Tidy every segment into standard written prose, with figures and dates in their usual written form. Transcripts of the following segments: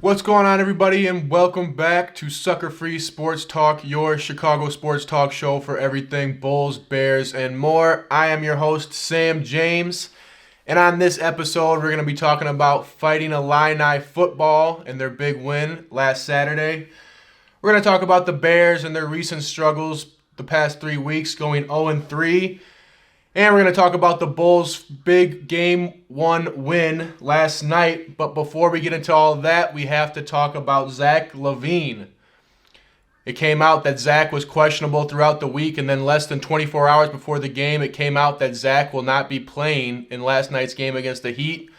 What's going on, everybody, and welcome back to SuckerFree Sports Talk, your Chicago sports talk show for everything Bulls, Bears, and more. I am your host, Sam James, and on this episode, we're going to be talking about Fighting Illini football and their big win last Saturday. We're going to talk about the Bears and their recent struggles the past 3 weeks, going 0-3. And we're going to talk about the Bulls' big Game 1 win last night. But before we get into all that, we have to talk about Zach LaVine. It came out that Zach was questionable throughout the week, and then less than 24 hours before the game, it came out that Zach will not be playing in last night's game against the Heat.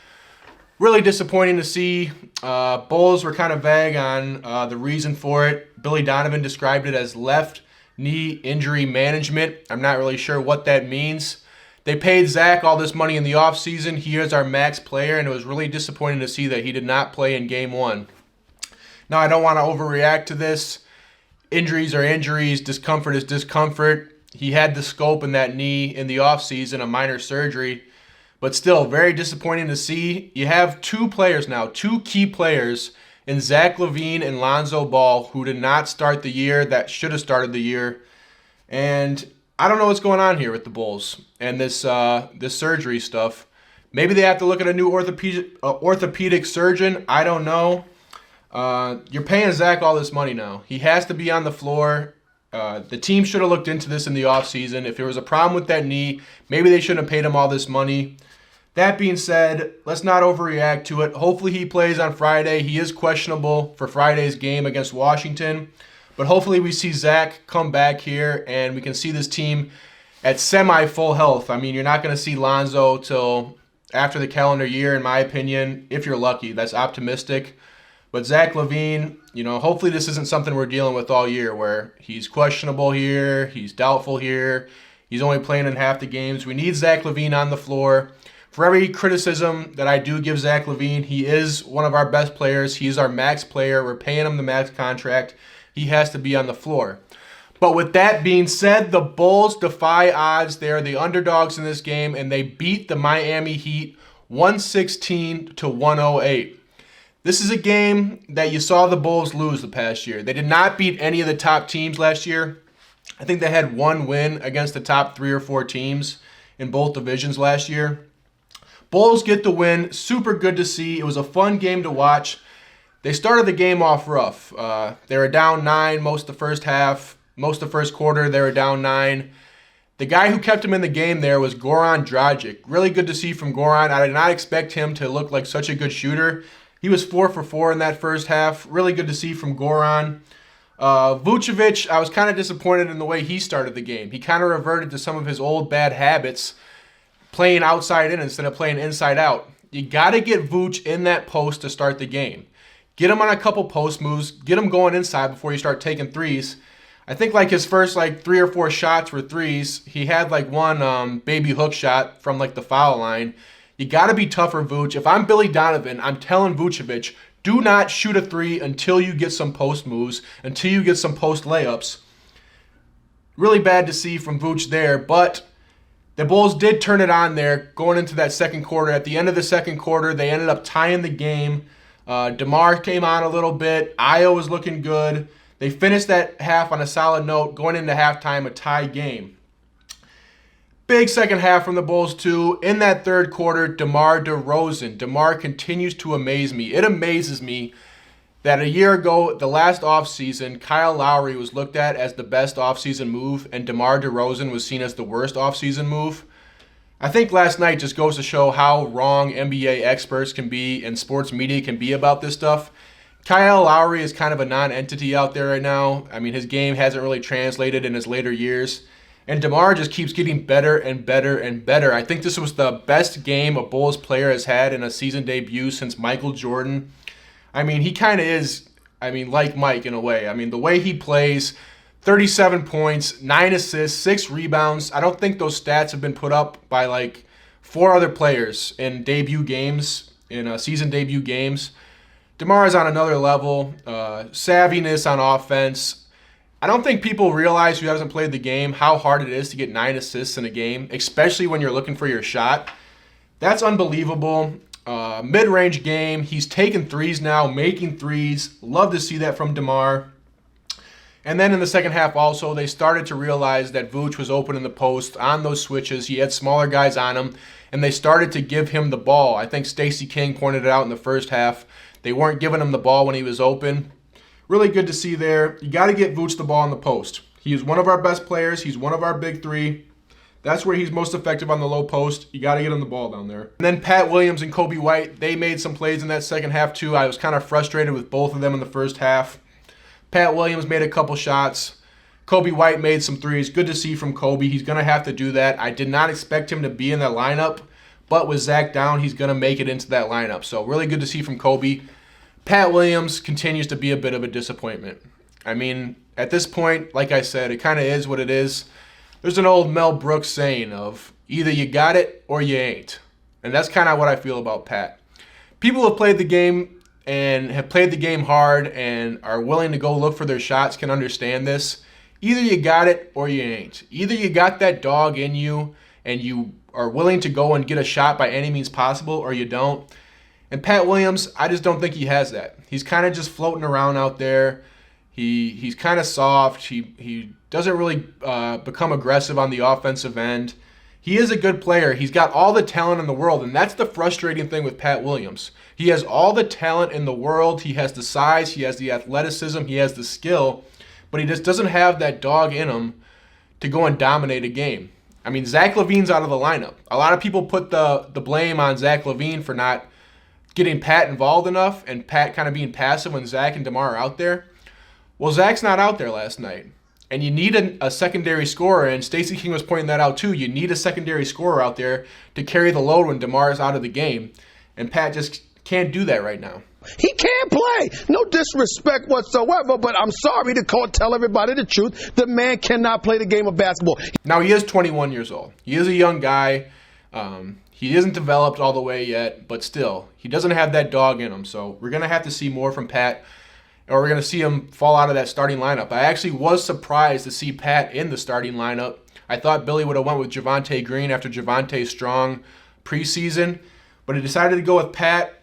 Really disappointing to see. Bulls were kind of vague on the reason for it. Billy Donovan described it as left knee injury management. I'm not really sure what that means. They paid Zach all this money in the offseason. He is our max player, and it was really disappointing to see that he did not play in Game 1. Now, I don't want to overreact to this. Injuries are injuries. Discomfort is discomfort. He had the scope in that knee in the offseason, a minor surgery. But still, very disappointing to see. You have two players now, two key players in Zach LaVine and Lonzo Ball, who did not start the year, that should have started the year. And I don't know what's going on here with the Bulls and this surgery stuff. Maybe they have to look at a new orthopedic surgeon. I don't know. You're paying Zach all this money now. He has to be on the floor. The team should have looked into this in the offseason. If there was a problem with that knee, maybe they shouldn't have paid him all this money. That being said, let's not overreact to it. Hopefully he plays on Friday. He is questionable for Friday's game against Washington. But hopefully we see Zach come back here and we can see this team at semi-full health. I mean, you're not going to see Lonzo till after the calendar year, in my opinion, if you're lucky. That's optimistic. But Zach LaVine, hopefully this isn't something we're dealing with all year where he's questionable here, he's doubtful here, he's only playing in half the games. We need Zach LaVine on the floor. For every criticism that I do give Zach LaVine, he is one of our best players. He's our max player. We're paying him the max contract. He has to be on the floor. But with that being said, the Bulls defy odds. They are the underdogs in this game, and they beat the Miami Heat 116-108. This is a game that you saw the Bulls lose the past year. They did not beat any of the top teams last year. I think they had one win against the top 3 or 4 teams in both divisions last year. Bulls get the win. Super good to see. It was a fun game to watch. They started the game off rough. They were down 9 most of the first half. Most of the first quarter, they were down 9. The guy who kept him in the game there was Goran Dragic. Really good to see from Goran. I did not expect him to look like such a good shooter. He was 4 for 4 in that first half. Really good to see from Goran. Vucevic, I was kind of disappointed in the way he started the game. He kind of reverted to some of his old bad habits, playing outside in instead of playing inside out. You got to get Vooch in that post to start the game. Get him on a couple post moves. Get him going inside before you start taking threes. I think his first 3 or 4 shots were threes. He had one baby hook shot from the foul line. You got to be tougher, Vooch. If I'm Billy Donovan, I'm telling Vucevic, do not shoot a 3 until you get some post moves, until you get some post layups. Really bad to see from Vooch there, but the Bulls did turn it on there going into that second quarter. At the end of the second quarter, they ended up tying the game. Demar came on a little bit. Io was looking good. They finished that half on a solid note, going into halftime, a tie game. Big second half from the Bulls, too. In that third quarter, DeMar DeRozan. DeMar continues to amaze me. It amazes me that a year ago, the last offseason, Kyle Lowry was looked at as the best offseason move, and DeMar DeRozan was seen as the worst offseason move. I think last night just goes to show how wrong NBA experts can be and sports media can be about this stuff. Kyle Lowry is kind of a non-entity out there right now. I mean, his game hasn't really translated in his later years. And DeMar just keeps getting better and better and better. I think this was the best game a Bulls player has had in a season debut since Michael Jordan. I mean, he kind of is, like Mike in a way. I mean, the way he plays, 37 points, 9 assists, 6 rebounds. I don't think those stats have been put up by 4 other players in debut games, in season debut games. DeMar is on another level. Savviness on offense. I don't think people realize who hasn't played the game how hard it is to get 9 assists in a game, especially when you're looking for your shot. That's unbelievable. mid-range game. He's taking threes now, making threes. Love to see that from Demar. And then in the second half also, they started to realize that Vooch was open in the post on those switches. He had smaller guys on him, and they started to give him the ball. I think Stacey King pointed it out in the first half. They weren't giving him the ball when he was open. Really good to see there. You got to get Vooch the ball in the post. He is one of our best players. He's one of our big three. That's where he's most effective on the low post. You got to get him the ball down there. And then Pat Williams and Kobe White, they made some plays in that second half too. I was kind of frustrated with both of them in the first half. Pat Williams made a couple shots. Kobe White made some threes. Good to see from Kobe. He's going to have to do that. I did not expect him to be in that lineup, but with Zach down, he's going to make it into that lineup. So really good to see from Kobe. Pat Williams continues to be a bit of a disappointment. I mean, at this point, like I said, it kind of is what it is. There's an old Mel Brooks saying of either you got it or you ain't. And that's kind of what I feel about Pat. People have played the game and have played the game hard and are willing to go look for their shots can understand this. Either you got it or you ain't. Either you got that dog in you and you are willing to go and get a shot by any means possible, or you don't. And Pat Williams, I just don't think he has that. He's kind of just floating around out there. He's kind of soft. He doesn't really become aggressive on the offensive end. He is a good player. He's got all the talent in the world, and that's the frustrating thing with Pat Williams. He has all the talent in the world. He has the size. He has the athleticism. He has the skill, but he just doesn't have that dog in him to go and dominate a game. I mean, Zach LaVine's out of the lineup. A lot of people put the blame on Zach LaVine for not getting Pat involved enough and Pat kind of being passive when Zach and Demar are out there. Well, Zach's not out there last night. And you need a secondary scorer, and Stacey King was pointing that out too. You need a secondary scorer out there to carry the load when DeMar is out of the game. And Pat just can't do that right now. He can't play. No disrespect whatsoever, but I'm sorry to tell everybody the truth. The man cannot play the game of basketball. Now, he is 21 years old. He is a young guy. He isn't developed all the way yet, but still, he doesn't have that dog in him. So we're going to have to see more from Pat, or we're going to see him fall out of that starting lineup. I actually was surprised to see Pat in the starting lineup. I thought Billy would have went with Javonte Green after Javonte's strong preseason, but he decided to go with Pat.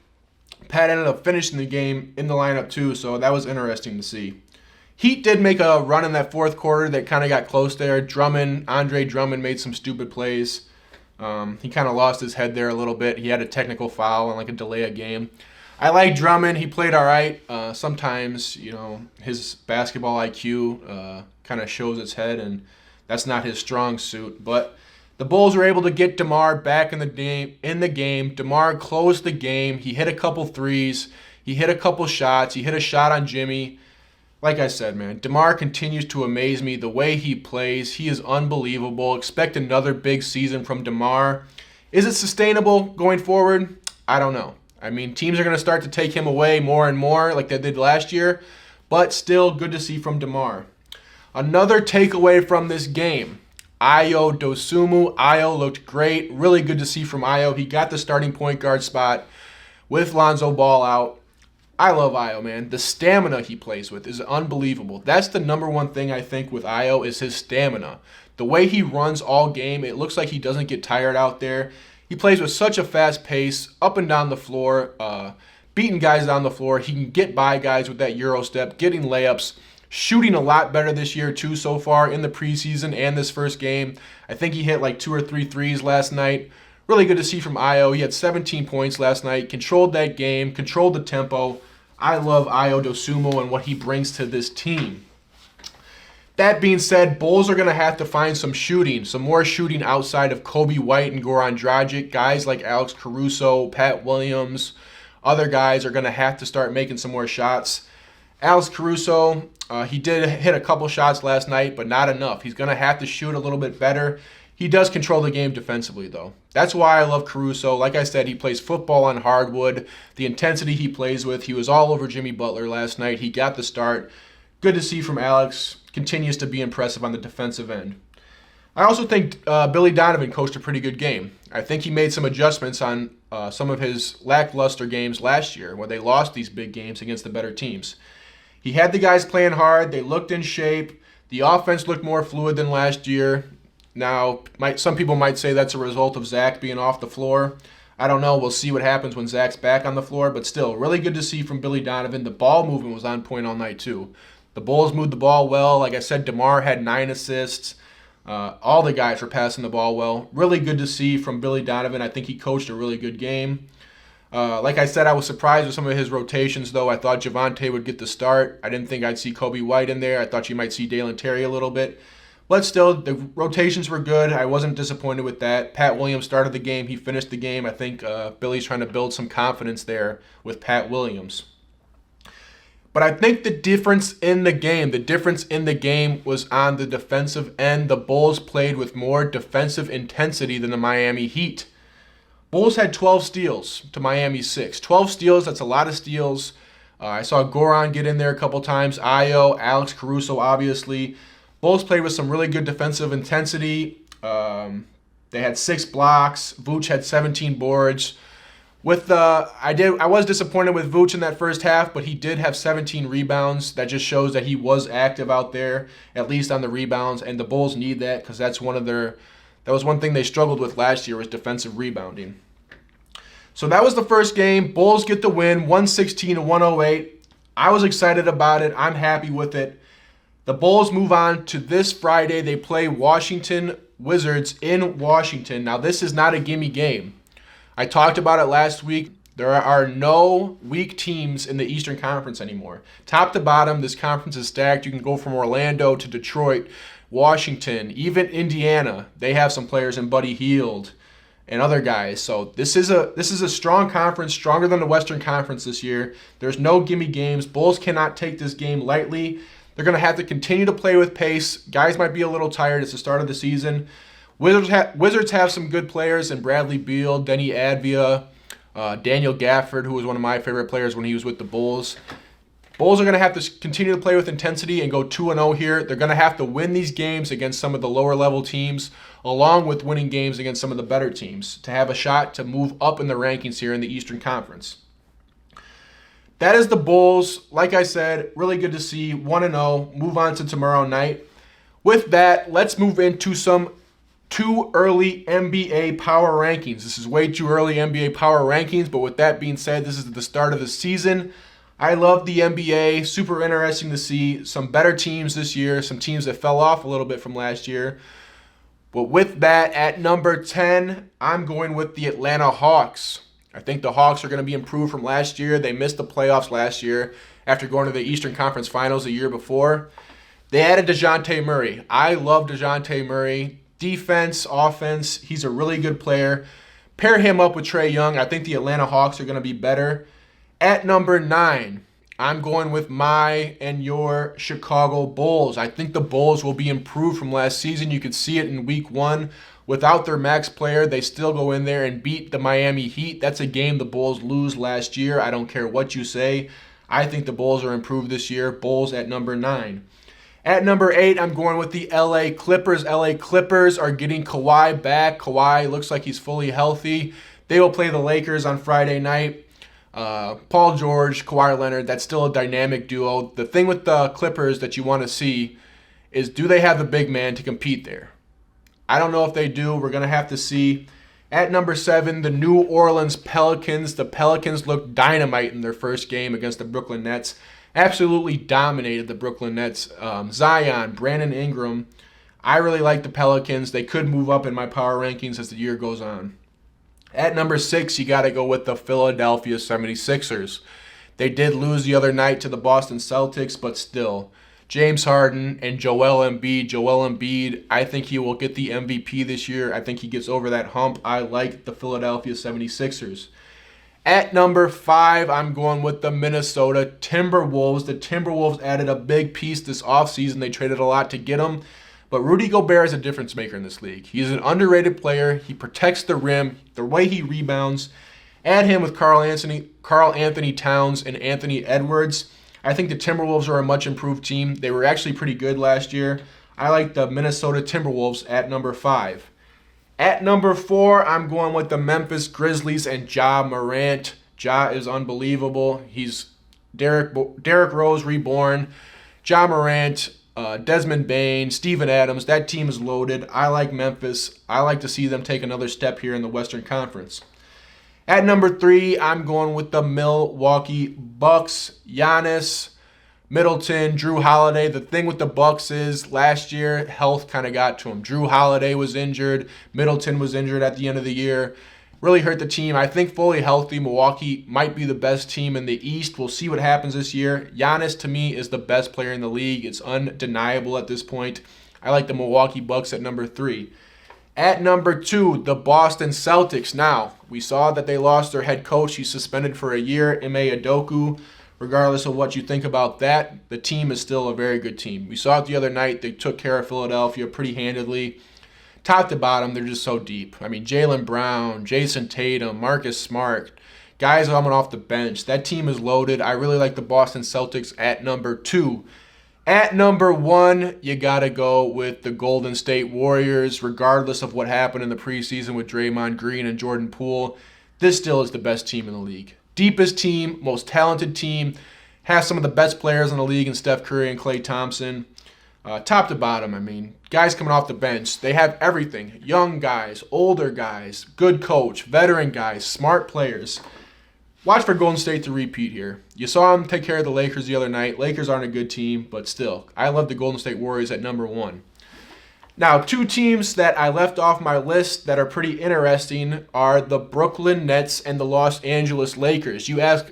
Pat ended up finishing the game in the lineup too, so that was interesting to see. Heat did make a run in that fourth quarter that kind of got close there. Andre Drummond made some stupid plays. He kind of lost his head there a little bit. He had a technical foul and like a delay of game. I like Drummond. He played all right. Sometimes, his basketball IQ kind of shows its head, and that's not his strong suit. But the Bulls were able to get DeMar back in the game. DeMar closed the game. He hit a couple threes. He hit a couple shots. He hit a shot on Jimmy. Like I said, man, DeMar continues to amaze me. The way he plays, he is unbelievable. Expect another big season from DeMar. Is it sustainable going forward? I don't know. I mean, teams are going to start to take him away more and more like they did last year, but still good to see from DeMar. Another takeaway from this game, Ayo Dosunmu. Ayo looked great. Really good to see from Ayo. He got the starting point guard spot with Lonzo Ball out. I love Ayo, man. The stamina he plays with is unbelievable. That's the number one thing I think with Ayo is his stamina. The way he runs all game, it looks like he doesn't get tired out there. He plays with such a fast pace, up and down the floor, beating guys down the floor. He can get by guys with that Euro step, getting layups, shooting a lot better this year too so far in the preseason and this first game. I think he hit like 2 or 3 threes last night. Really good to see from Ayo. He had 17 points last night, controlled that game, controlled the tempo. I love Ayo Dosunmu and what he brings to this team. That being said, Bulls are going to have to find some more shooting outside of Kobe White and Goran Dragic. Guys like Alex Caruso, Pat Williams, other guys are going to have to start making some more shots. Alex Caruso, he did hit a couple shots last night, but not enough. He's going to have to shoot a little bit better. He does control the game defensively, though. That's why I love Caruso. Like I said, he plays football on hardwood. The intensity he plays with, he was all over Jimmy Butler last night. He got the start. Good to see from Alex. Continues to be impressive on the defensive end. I also think Billy Donovan coached a pretty good game. I think he made some adjustments on some of his lackluster games last year where they lost these big games against the better teams. He had the guys playing hard. They looked in shape. The offense looked more fluid than last year. Now, some people might say that's a result of Zach being off the floor. I don't know. We'll see what happens when Zach's back on the floor. But still, really good to see from Billy Donovan. The ball movement was on point all night, too. The Bulls moved the ball well. Like I said, Demar had 9 assists. All the guys were passing the ball well. Really good to see from Billy Donovan. I think he coached a really good game. Like I said, I was surprised with some of his rotations, though. I thought Javonte would get the start. I didn't think I'd see Kobe White in there. I thought you might see Dalen Terry a little bit. But still, the rotations were good. I wasn't disappointed with that. Pat Williams started the game. He finished the game. I think Billy's trying to build some confidence there with Pat Williams. But I think the difference in the game was on the defensive end. The Bulls played with more defensive intensity than the Miami Heat. Bulls had 12 steals to Miami's 6. 12 steals, that's a lot of steals. I saw Goran get in there a couple times. Ayo, Alex Caruso, obviously. Bulls played with some really good defensive intensity. They had 6 blocks. Vooch had 17 boards. I was disappointed with Vooch in that first half, but he did have 17 rebounds. That just shows that he was active out there, at least on the rebounds. And the Bulls need that because that was one thing they struggled with last year was defensive rebounding. So that was the first game. Bulls get the win, 116-108. I was excited about it. I'm happy with it. The Bulls move on to this Friday. They play Washington Wizards in Washington. Now, this is not a gimme game. I talked about it last week. There are no weak teams in the Eastern Conference anymore. Top to bottom, this conference is stacked. You can go from Orlando to Detroit, Washington, even Indiana. They have some players in Buddy Hield and other guys. So this is a strong conference, stronger than the Western Conference this year. There's no gimme games. Bulls cannot take this game lightly. They're going to have to continue to play with pace. Guys might be a little tired. It's the start of the season. Wizards have some good players in Bradley Beal, Denny Advia, Daniel Gafford, who was one of my favorite players when he was with the Bulls. Bulls are going to have to continue to play with intensity and go 2-0 here. They're going to have to win these games against some of the lower-level teams, along with winning games against some of the better teams, to have a shot to move up in the rankings here in the Eastern Conference. That is the Bulls. Like I said, really good to see. 1-0. Move on to tomorrow night. With that, let's move into some too early NBA power rankings. This is way too early NBA power rankings, but with that being said, this is the start of the season. I love the NBA. Super interesting to see some better teams this year, some teams that fell off a little bit from last year. But with that, at number 10, I'm going with the Atlanta Hawks. I think the Hawks are going to be improved from last year. They missed the playoffs last year after going to the Eastern Conference Finals the year before. They added DeJounte Murray. I love DeJounte Murray. Defense, offense, he's a really good player. Pair him up with Trae Young. I think the Atlanta Hawks are going to be better. At number 9, I'm going with my and your Chicago Bulls. I think the Bulls will be improved from last season. You could see it in week 1. Without their max player, they still go in there and beat the Miami Heat. That's a game the Bulls lose last year. I don't care what you say. I think the Bulls are improved this year. Bulls at number 9. At number 8, I'm going with the LA Clippers. LA Clippers are getting Kawhi back. Kawhi looks like he's fully healthy. They will play the Lakers on Friday night. Paul George, Kawhi Leonard, that's still a dynamic duo. The thing with the Clippers that you want to see is, do they have the big man to compete there? I don't know if they do. We're going to have to see. At number 7, the New Orleans Pelicans. The Pelicans looked dynamite in their first game against the Brooklyn Nets. Absolutely dominated the Brooklyn Nets. Zion, Brandon Ingram. I really like the Pelicans. They could move up in my power rankings as the year goes on. At number 6, you got to go with the Philadelphia 76ers. They did lose the other night to the Boston Celtics, but still. James Harden and Joel Embiid. Joel Embiid, I think he will get the MVP this year. I think he gets over that hump. I like the Philadelphia 76ers. At number 5, I'm going with the Minnesota Timberwolves. The Timberwolves added a big piece this offseason. They traded a lot to get him. But Rudy Gobert is a difference maker in this league. He's an underrated player. He protects the rim, the way he rebounds. Add him with Karl Anthony Towns and Anthony Edwards. I think the Timberwolves are a much improved team. They were actually pretty good last year. I like the Minnesota Timberwolves at number 5. At number 4, I'm going with the Memphis Grizzlies and Ja Morant. Ja is unbelievable. He's Derrick Rose reborn. Ja Morant, Desmond Bane, Steven Adams. That team is loaded. I like Memphis. I like to see them take another step here in the Western Conference. At number 3, I'm going with the Milwaukee Bucks. Giannis, Middleton, Drew Holiday. The thing with the Bucks is last year, health kind of got to him. Drew Holiday was injured. Middleton was injured at the end of the year. Really hurt the team. I think fully healthy, Milwaukee might be the best team in the East. We'll see what happens this year. Giannis, to me, is the best player in the league. It's undeniable at this point. I like the Milwaukee Bucks at number 3. At number 2, the Boston Celtics. Now, we saw that they lost their head coach. He's suspended for a year, Ime Udoka. Regardless of what you think about that, the team is still a very good team. We saw it the other night. They took care of Philadelphia pretty handedly. Top to bottom, they're just so deep. I mean, Jaylen Brown, Jason Tatum, Marcus Smart, guys coming off the bench. That team is loaded. I really like the Boston Celtics at number 2. At number 1, you got to go with the Golden State Warriors. Regardless of what happened in the preseason with Draymond Green and Jordan Poole, this still is the best team in the league. Deepest team, most talented team, has some of the best players in the league in Steph Curry and Klay Thompson. Top to bottom, I mean, guys coming off the bench, they have everything. Young guys, older guys, good coach, veteran guys, smart players. Watch for Golden State to repeat here. You saw them take care of the Lakers the other night. Lakers aren't a good team, but still, I love the Golden State Warriors at number 1. Now, 2 teams that I left off my list that are pretty interesting are the Brooklyn Nets and the Los Angeles Lakers. You ask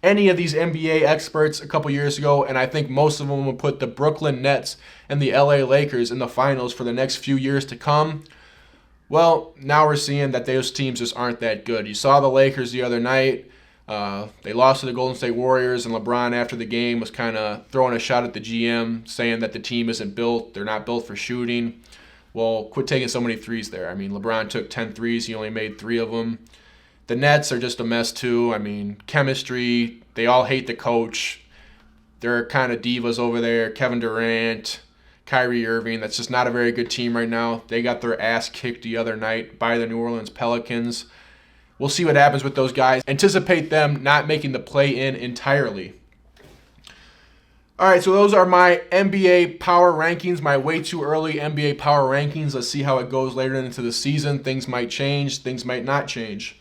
any of these NBA experts a couple years ago, and I think most of them will put the Brooklyn Nets and the LA Lakers in the finals for the next few years to come. Well, now we're seeing that those teams just aren't that good. You saw the Lakers the other night. They lost to the Golden State Warriors, and LeBron after the game was kind of throwing a shot at the GM, saying that the team isn't built. They're not built for shooting. Well, quit taking so many threes there. I mean, LeBron took 10 threes. He only made 3 of them. The Nets are just a mess too. I mean, chemistry, they all hate the coach. They're kind of divas over there. Kevin Durant, Kyrie Irving. That's just not a very good team right now. They got their ass kicked the other night by the New Orleans Pelicans. We'll see what happens with those guys. Anticipate them not making the play-in entirely. All right, so those are my NBA power rankings, my way too early NBA power rankings. Let's see how it goes later into the season. Things might change, things might not change.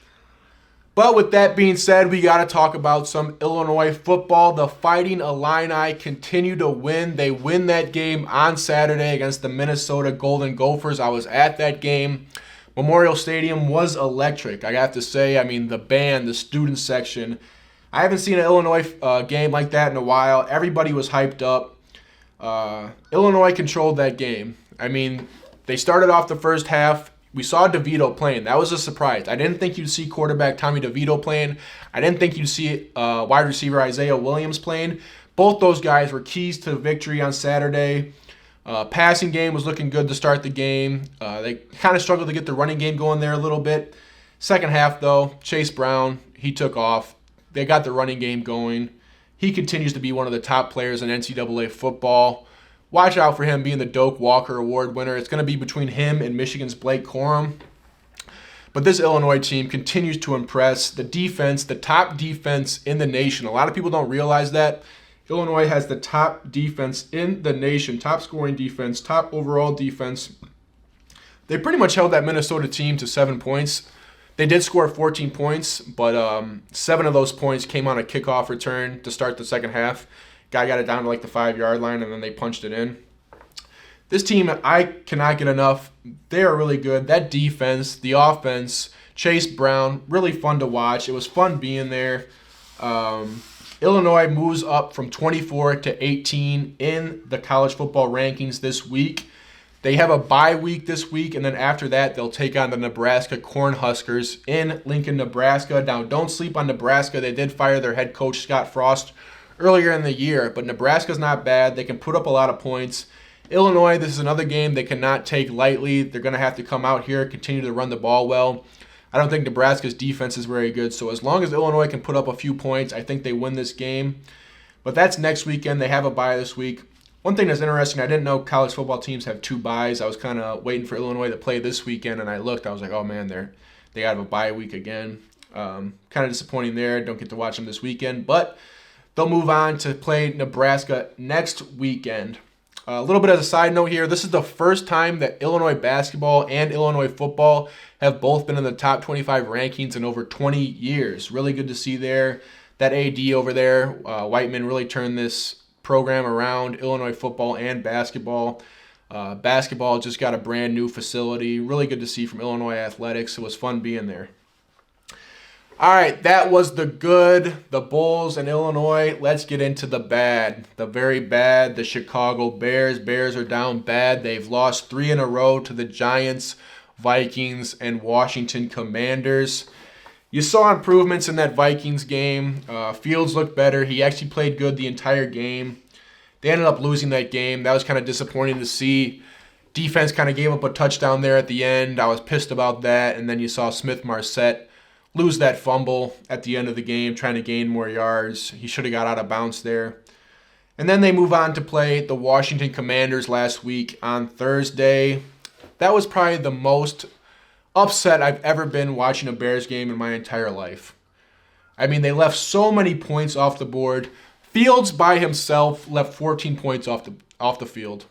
But with that being said, we got to talk about some Illinois football. The Fighting Illini continue to win. They win that game on Saturday against the Minnesota Golden Gophers. I was at that game. Memorial Stadium was electric, I have to say. I mean, the band, the student section. I haven't seen an Illinois game like that in a while. Everybody was hyped up. Illinois controlled that game. I mean, they started off the first half. We saw DeVito playing. That was a surprise. I didn't think you'd see quarterback Tommy DeVito playing. I didn't think you'd see wide receiver Isaiah Williams playing. Both those guys were keys to victory on Saturday. Passing game was looking good to start the game. They kind of struggled to get the running game going there a little bit. Second half, though, Chase Brown, he took off. They got the running game going. He continues to be one of the top players in NCAA football. Watch out for him being the Doak Walker Award winner. It's going to be between him and Michigan's Blake Corum. But this Illinois team continues to impress. The defense, the top defense in the nation. A lot of people don't realize that. Illinois has the top defense in the nation, top scoring defense, top overall defense. They pretty much held that Minnesota team to 7 points. They did score 14 points, but 7 of those points came on a kickoff return to start the second half. Guy got it down to like the 5-yard line, and then they punched it in. This team, I cannot get enough. They are really good. That defense, the offense, Chase Brown, really fun to watch. It was fun being there. Illinois moves up from 24 to 18 in the college football rankings this week. They have a bye week this week, and then after that, they'll take on the Nebraska Cornhuskers in Lincoln, Nebraska. Now, don't sleep on Nebraska. They did fire their head coach, Scott Frost, earlier in the year, but Nebraska's not bad. They can put up a lot of points. Illinois, this is another game they cannot take lightly. They're going to have to come out here, continue to run the ball well. I don't think Nebraska's defense is very good, so as long as Illinois can put up a few points, I think they win this game. But that's next weekend. They have a bye this week. One thing that's interesting, I didn't know college football teams have 2 byes. I was kind of waiting for Illinois to play this weekend, and I looked. I was like, oh, man, they have a bye week again. Kind of disappointing there. Don't get to watch them this weekend. But they'll move on to play Nebraska next weekend. A little bit as a side note here, this is the first time that Illinois basketball and Illinois football have both been in the top 25 rankings in over 20 years. Really good to see there. That AD over there, Whiteman, really turned this program around, Illinois football and basketball. Basketball just got a brand new facility. Really good to see from Illinois Athletics. It was fun being there. All right, that was the good, the Bulls and Illinois. Let's get into the bad, the very bad, the Chicago Bears. Bears are down bad. They've lost 3 in a row to the Giants, Vikings, and Washington Commanders. You saw improvements in that Vikings game. Fields looked better. He actually played good the entire game. They ended up losing that game. That was kind of disappointing to see. Defense kind of gave up a touchdown there at the end. I was pissed about that. And then you saw Smith-Marset lose that fumble at the end of the game, trying to gain more yards. He should have got out of bounds there. And then they move on to play the Washington Commanders last week on Thursday. That was probably the most upset I've ever been watching a Bears game in my entire life. I mean, they left so many points off the board. Fields by himself left 14 points off the field,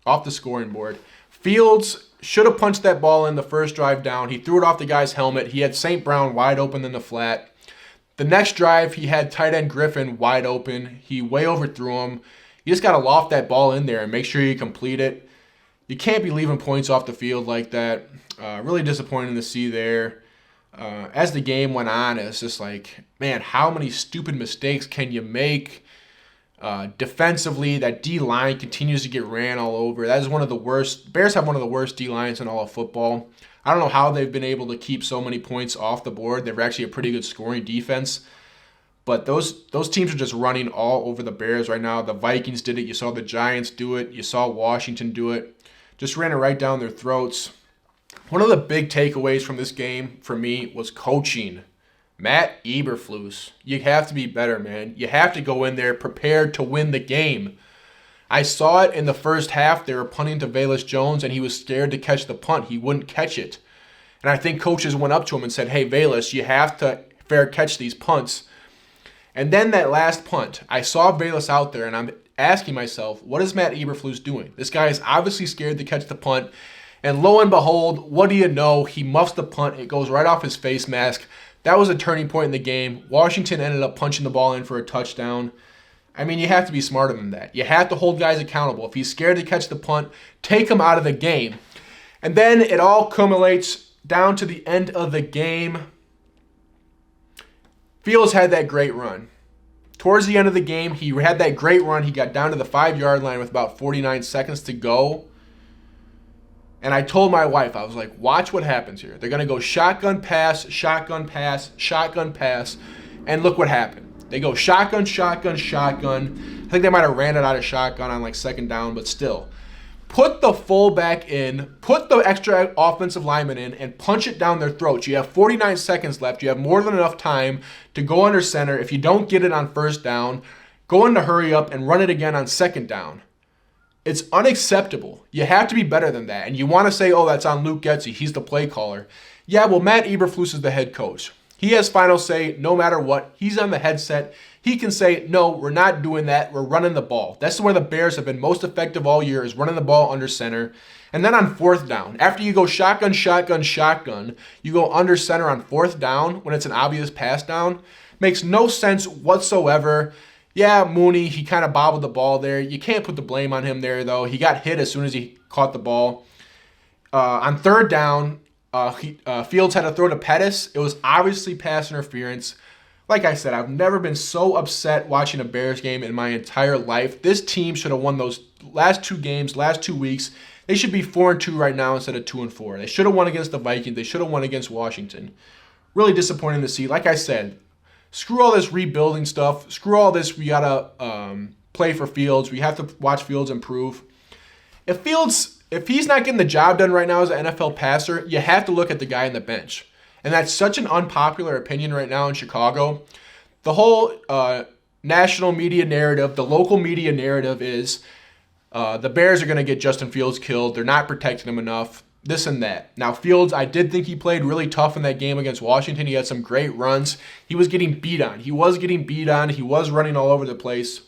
off the scoring board. Fields should have punched that ball in the first drive down. He threw it off the guy's helmet. He had St. Brown wide open in the flat. The next drive, he had tight end Griffin wide open. He way overthrew him. You just got to loft that ball in there and make sure you complete it. You can't be leaving points off the field like that. Really disappointing to see there. As the game went on, it's just like, man, how many stupid mistakes can you make? Defensively, that D-line continues to get ran all over. That is one of the worst. Bears have one of the worst D-lines in all of football. I don't know how they've been able to keep so many points off the board. They're actually a pretty good scoring defense. But those teams are just running all over the Bears right now. The Vikings did it. You saw the Giants do it. You saw Washington do it. Just ran it right down their throats. One of the big takeaways from this game for me was coaching. Matt Eberflus, you have to be better, man. You have to go in there prepared to win the game. I saw it in the first half. They were punting to Velus Jones, and he was scared to catch the punt. He wouldn't catch it. And I think coaches went up to him and said, hey, Velus, you have to fair catch these punts. And then that last punt, I saw Velus out there, and I'm asking myself, what is Matt Eberflus doing? This guy is obviously scared to catch the punt. And lo and behold, what do you know? He muffs the punt. It goes right off his face mask. That was a turning point in the game. Washington ended up punching the ball in for a touchdown. I mean, you have to be smarter than that. You have to hold guys accountable. If he's scared to catch the punt, take him out of the game. And then it all culminates down to the end of the game. Fields had that great run. Towards the end of the game, he had that great run. He got down to the 5-yard line with about 49 seconds to go. And I told my wife, I was like, watch what happens here. They're going to go shotgun pass, shotgun pass, shotgun pass. And look what happened. They go shotgun, shotgun, shotgun. I think they might have ran it out of shotgun on like second down, but still. Put the fullback in, put the extra offensive lineman in, and punch it down their throats. You have 49 seconds left. You have more than enough time to go under center. If you don't get it on first down, go into hurry up and run it again on second down. It's unacceptable. You have to be better than that. And you want to say, oh, that's on Luke Getsy. He's the play caller. Yeah, well, Matt Eberflus is the head coach. He has final say no matter what. He's on the headset. He can say, no, we're not doing that. We're running the ball. That's where the Bears have been most effective all year, is running the ball under center. And then on fourth down, after you go shotgun, shotgun, shotgun, you go under center on fourth down when it's an obvious pass down. Makes no sense whatsoever. Yeah, Mooney, he kind of bobbled the ball there. You can't put the blame on him there, though. He got hit as soon as he caught the ball. On third down, Fields had to throw to Pettis. It was obviously pass interference. Like I said, I've never been so upset watching a Bears game in my entire life. This team should have won those last two games, last 2 weeks. They should be 4-2 right now instead of 2-4. They should have won against the Vikings. They should have won against Washington. Really disappointing to see. Like I said, screw all this rebuilding stuff. Screw all this. We got to play for Fields. We have to watch Fields improve. If he's not getting the job done right now as an NFL passer, you have to look at the guy on the bench. And that's such an unpopular opinion right now in Chicago. The whole national media narrative, the local media narrative is the Bears are going to get Justin Fields killed. They're not protecting him enough. This and that. Now, Fields, I did think he played really tough in that game against Washington. He had some great runs. He was getting beat on. He was running all over the place.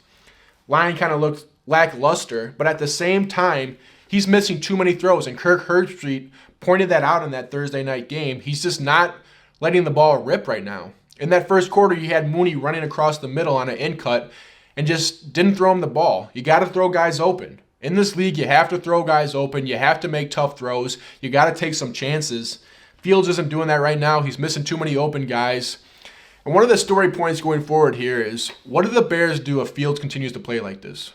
Line kind of looked lackluster, but at the same time, he's missing too many throws, and Kirk Herbstreit pointed that out in that Thursday night game. He's just not letting the ball rip right now. In that first quarter, you had Mooney running across the middle on an in cut and just didn't throw him the ball. You got to throw guys open. In this league, you have to throw guys open. You have to make tough throws. You got to take some chances. Fields isn't doing that right now. He's missing too many open guys. And one of the story points going forward here is, what do the Bears do if Fields continues to play like this?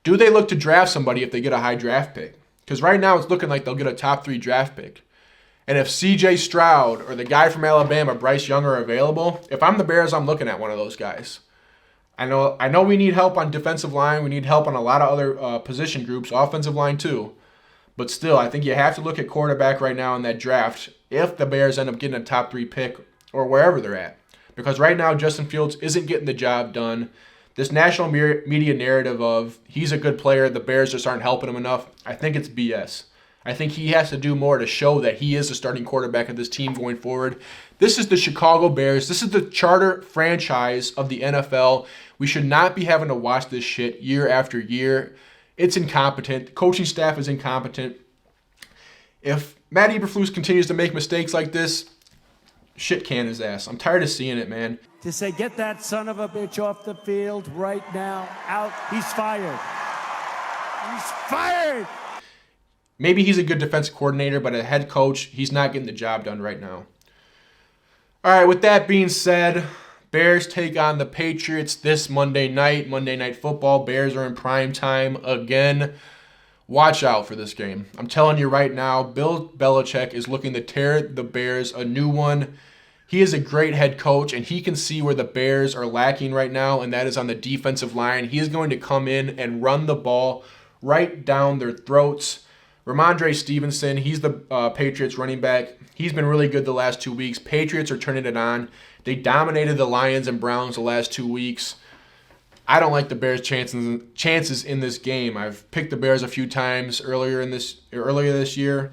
Do they look to draft somebody if they get a high draft pick? Because right now it's looking like they'll get a top 3 draft pick. And if C.J. Stroud or the guy from Alabama, Bryce Young, are available, if I'm the Bears, I'm looking at one of those guys. I know we need help on defensive line. We need help on a lot of other position groups, offensive line too. But still, I think you have to look at quarterback right now in that draft if the Bears end up getting a top 3 pick or wherever they're at. Because right now, Justin Fields isn't getting the job done. This national media narrative of he's a good player, the Bears just aren't helping him enough, I think it's BS. I think he has to do more to show that he is a starting quarterback of this team going forward. This is the Chicago Bears. This is the charter franchise of the NFL. We should not be having to watch this shit year after year. It's incompetent. The coaching staff is incompetent. If Matt Eberflus continues to make mistakes like this, shit can his ass. I'm tired of seeing it, man. To say, get that son of a bitch off the field right now. Out. He's fired. He's fired. Maybe he's a good defensive coordinator, but a head coach, he's not getting the job done right now. All right, with that being said, Bears take on the Patriots this Monday Night Football. Bears are in prime time again. Watch out for this game. I'm telling you right now, Bill Belichick is looking to tear the Bears a new one. He is a great head coach, and he can see where the Bears are lacking right now, and that is on the defensive line. He is going to come in and run the ball right down their throats. Ramondre Stevenson, he's the Patriots running back. He's been really good the last 2 weeks. Patriots are turning it on. They dominated the Lions and Browns the last 2 weeks. I don't like the Bears' chances in this game. I've picked the Bears a few times earlier this year.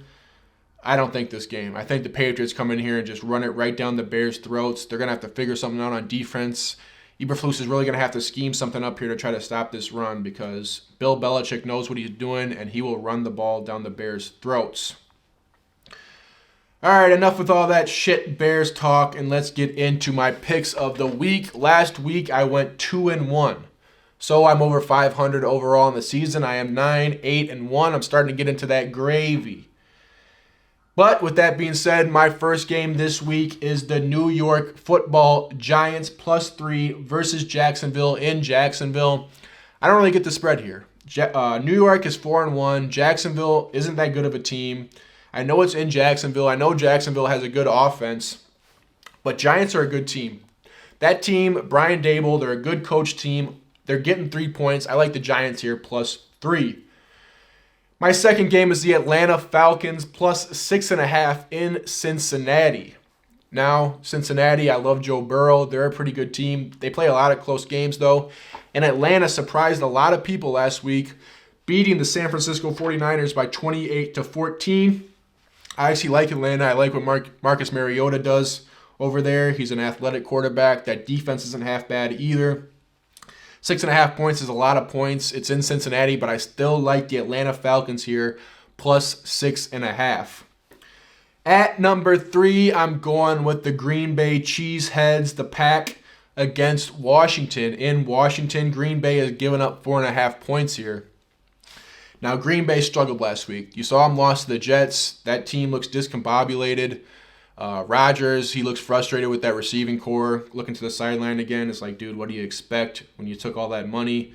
I don't think this game. I think the Patriots come in here and just run it right down the Bears' throats. They're going to have to figure something out on defense. Eberflus is really going to have to scheme something up here to try to stop this run because Bill Belichick knows what he's doing, and he will run the ball down the Bears' throats. All right, enough with all that shit Bears talk, and let's get into my picks of the week. Last week, I went 2-1. So I'm over 500 overall in the season. I am 9-8-1. I'm starting to get into that gravy. But with that being said, my first game this week is the New York Football Giants +3 versus Jacksonville in Jacksonville. I don't really get the spread here. New York is 4-1. Jacksonville isn't that good of a team. I know it's in Jacksonville. I know Jacksonville has a good offense. But Giants are a good team. That team, Brian Dable, they're a good coach team. They're getting 3 points. I like the Giants here +3. My second game is the Atlanta Falcons +6.5 in Cincinnati. Now, Cincinnati, I love Joe Burrow. They're a pretty good team. They play a lot of close games, though. And Atlanta surprised a lot of people last week, beating the San Francisco 49ers by 28-14. I actually like Atlanta. I like what Marcus Mariota does over there. He's an athletic quarterback. That defense isn't half bad either. 6.5 points is a lot of points. It's in Cincinnati, but I still like the Atlanta Falcons here +6.5. At number 3, I'm going with the Green Bay Cheeseheads, the Pack, against Washington. In Washington, Green Bay has given up 4.5 points here. Now, Green Bay struggled last week. You saw them lost to the Jets. That team looks discombobulated. Rodgers, he looks frustrated with that receiving core, looking to the sideline again. It's like, dude, what do you expect when you took all that money?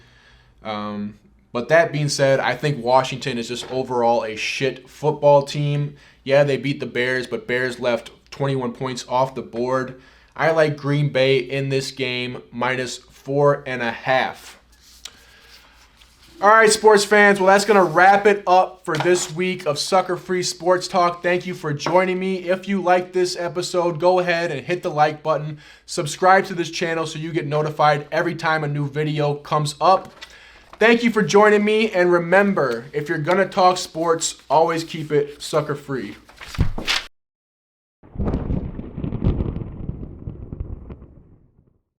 But that being said, I think Washington is just overall a shit football team. Yeah, they beat the Bears, but Bears left 21 points off the board. I like Green Bay in this game -4.5. All right, sports fans. Well, that's going to wrap it up for this week of SuckerFree Sports Talk. Thank you for joining me. If you like this episode, go ahead and hit the like button. Subscribe to this channel so you get notified every time a new video comes up. Thank you for joining me. And remember, if you're going to talk sports, always keep it sucker-free.